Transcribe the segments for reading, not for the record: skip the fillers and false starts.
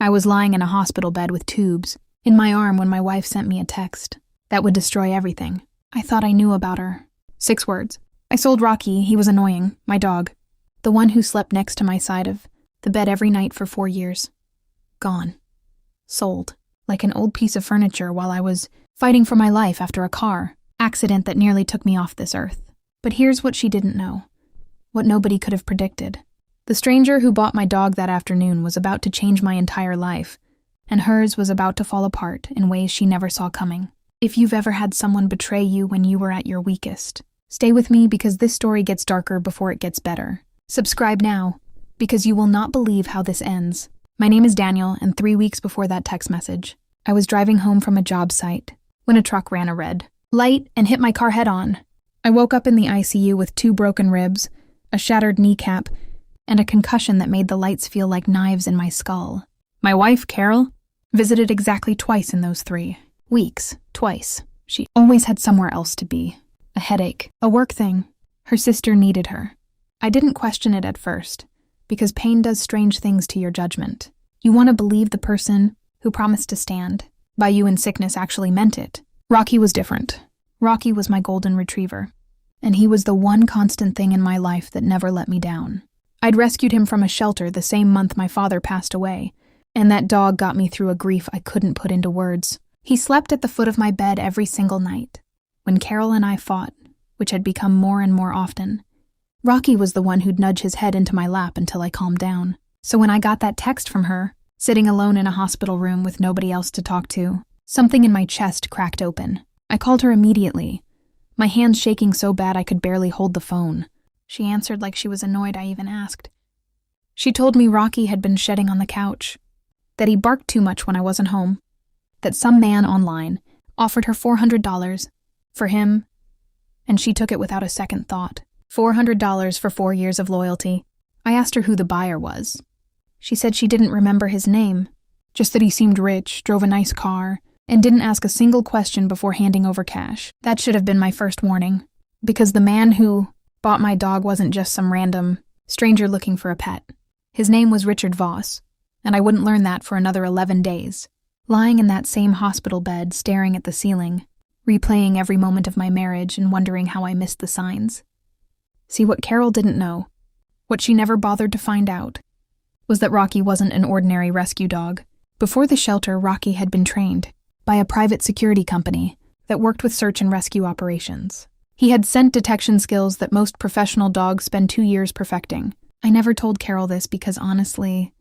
I was lying in a hospital bed with tubes in my arm when my wife sent me a text that would destroy everything I thought I knew about her. 6 words. I sold Rocky, he was annoying, my dog. The one who slept next to my side of the bed every night for 4 years. Gone. Sold. Like an old piece of furniture while I was fighting for my life after a car accident that nearly took me off this earth. But here's what she didn't know. What nobody could have predicted. The stranger who bought my dog that afternoon was about to change my entire life, and hers was about to fall apart in ways she never saw coming. If you've ever had someone betray you when you were at your weakest, stay with me because this story gets darker before it gets better. Subscribe now, because you will not believe how this ends. My name is Daniel, and 3 weeks before that text message, I was driving home from a job site when a truck ran a red light and hit my car head-on. I woke up in the ICU with 2 broken ribs, a shattered kneecap, and a concussion that made the lights feel like knives in my skull. My wife, Carol, visited exactly twice in those 3 weeks. Twice. She always had somewhere else to be. A headache. A work thing. Her sister needed her. I didn't question it at first, because pain does strange things to your judgment. You want to believe the person who promised to stand by you in sickness actually meant it. Rocky was different. Rocky was my golden retriever, and he was the one constant thing in my life that never let me down. I'd rescued him from a shelter the same month my father passed away, and that dog got me through a grief I couldn't put into words. He slept at the foot of my bed every single night. When Carol and I fought, which had become more and more often, Rocky was the one who'd nudge his head into my lap until I calmed down. So when I got that text from her, sitting alone in a hospital room with nobody else to talk to, something in my chest cracked open. I called her immediately, my hands shaking so bad I could barely hold the phone. She answered like she was annoyed I even asked. She told me Rocky had been shedding on the couch, that he barked too much when I wasn't home, that some man online offered her $400 for him, and she took it without a second thought. $400 for 4 years of loyalty. I asked her who the buyer was. She said she didn't remember his name, just that he seemed rich, drove a nice car, and didn't ask a single question before handing over cash. That should have been my first warning, because the man who bought my dog wasn't just some random stranger looking for a pet. His name was Richard Voss, and I wouldn't learn that for another 11 days. Lying in that same hospital bed, staring at the ceiling, replaying every moment of my marriage and wondering how I missed the signs. See, what Carol didn't know, what she never bothered to find out, was that Rocky wasn't an ordinary rescue dog. Before the shelter, Rocky had been trained by a private security company that worked with search and rescue operations. He had scent detection skills that most professional dogs spend 2 years perfecting. I never told Carol this because honestly,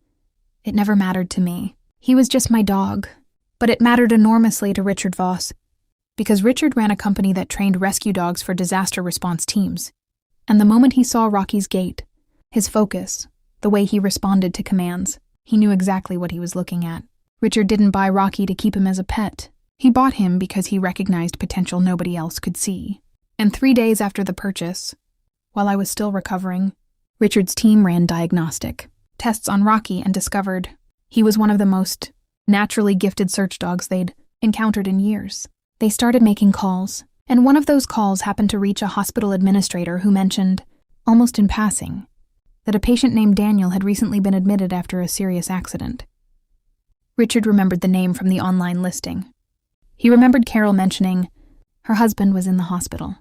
it never mattered to me. He was just my dog. But it mattered enormously to Richard Voss, because Richard ran a company that trained rescue dogs for disaster response teams. And the moment he saw Rocky's gait, his focus, the way he responded to commands, he knew exactly what he was looking at. Richard didn't buy Rocky to keep him as a pet. He bought him because he recognized potential nobody else could see. And 3 days after the purchase, while I was still recovering, Richard's team ran diagnostic tests on Rocky and discovered he was one of the most naturally gifted search dogs they'd encountered in years. They started making calls, and one of those calls happened to reach a hospital administrator who mentioned, almost in passing, that a patient named Daniel had recently been admitted after a serious accident. Richard remembered the name from the online listing. He remembered Carol mentioning her husband was in the hospital.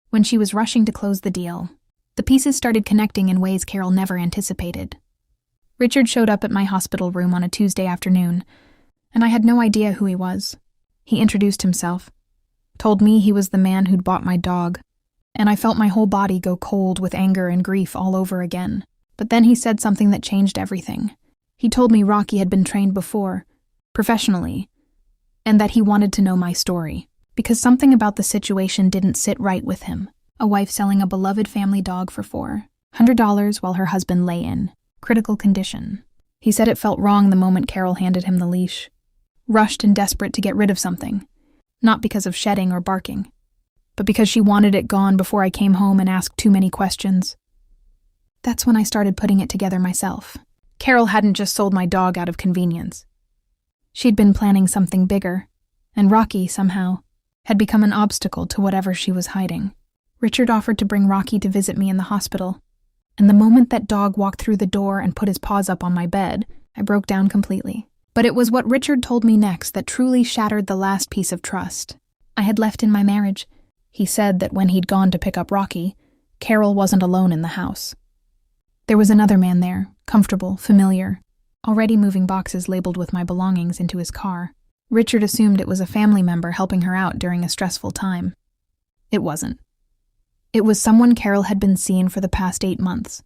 When she was rushing to close the deal, the pieces started connecting in ways Carol never anticipated. Richard showed up at my hospital room on a Tuesday afternoon, and I had no idea who he was. He introduced himself, told me he was the man who'd bought my dog, and I felt my whole body go cold with anger and grief all over again. But then he said something that changed everything. He told me Rocky had been trained before, professionally, and that he wanted to know my story, because something about the situation didn't sit right with him. A wife selling a beloved family dog for $400 while her husband lay in critical condition. He said it felt wrong the moment Carol handed him the leash, rushed and desperate to get rid of something, not because of shedding or barking, but because she wanted it gone before I came home and asked too many questions. That's when I started putting it together myself. Carol hadn't just sold my dog out of convenience. She'd been planning something bigger, and Rocky, somehow, had become an obstacle to whatever she was hiding. Richard offered to bring Rocky to visit me in the hospital, and the moment that dog walked through the door and put his paws up on my bed, I broke down completely. But it was what Richard told me next that truly shattered the last piece of trust I had left in my marriage. He said that when he'd gone to pick up Rocky, Carol wasn't alone in the house. There was another man there, comfortable, familiar, already moving boxes labeled with my belongings into his car. Richard assumed it was a family member helping her out during a stressful time. It wasn't. It was someone Carol had been seeing for the past 8 months.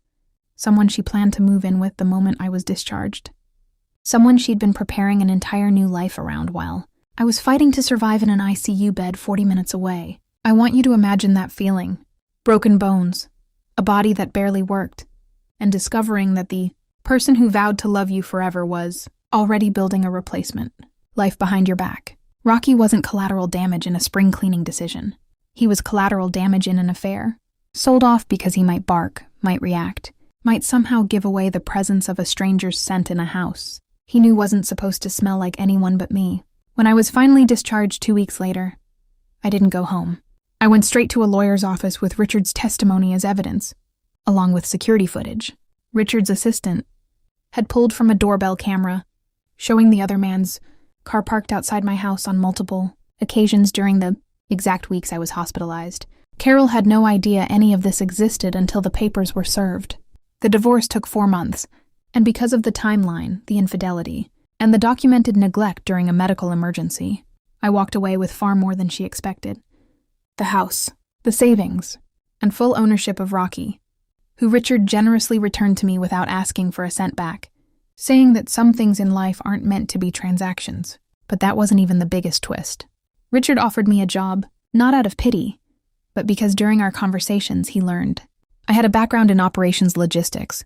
Someone she planned to move in with the moment I was discharged. Someone she'd been preparing an entire new life around while I was fighting to survive in an ICU bed 40 minutes away. I want you to imagine that feeling. Broken bones, a body that barely worked, and discovering that the person who vowed to love you forever was already building a replacement. Life behind your back. Rocky wasn't collateral damage in a spring cleaning decision. He was collateral damage in an affair. Sold off because he might bark, might react, might somehow give away the presence of a stranger's scent in a house he knew wasn't supposed to smell like anyone but me. When I was finally discharged 2 weeks later, I didn't go home. I went straight to a lawyer's office with Richard's testimony as evidence, along with security footage. Richard's assistant had pulled from a doorbell camera, showing the other man's car parked outside my house on multiple occasions during the exact weeks I was hospitalized. Carol had no idea any of this existed until the papers were served. The divorce took 4 months, and because of the timeline, the infidelity, and the documented neglect during a medical emergency, I walked away with far more than she expected. The house, the savings, and full ownership of Rocky, who Richard generously returned to me without asking for a cent back, saying that some things in life aren't meant to be transactions. But that wasn't even the biggest twist. Richard offered me a job, not out of pity, but because during our conversations he learned I had a background in operations logistics,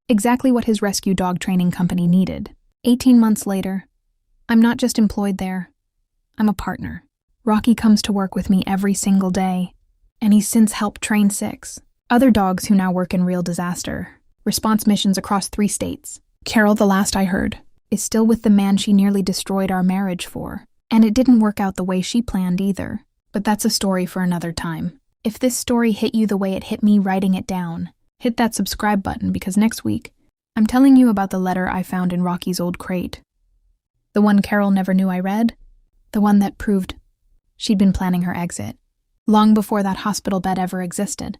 exactly what his rescue dog training company needed. 18 months later, I'm not just employed there, I'm a partner. Rocky comes to work with me every single day, and he's since helped train 6 other dogs who now work in real disaster response missions across 3 states. Carol, the last I heard, is still with the man she nearly destroyed our marriage for, and it didn't work out the way she planned either. But that's a story for another time. If this story hit you the way it hit me writing it down, hit that subscribe button because next week, I'm telling you about the letter I found in Rocky's old crate. The one Carol never knew I read, the one that proved she'd been planning her exit, long before that hospital bed ever existed.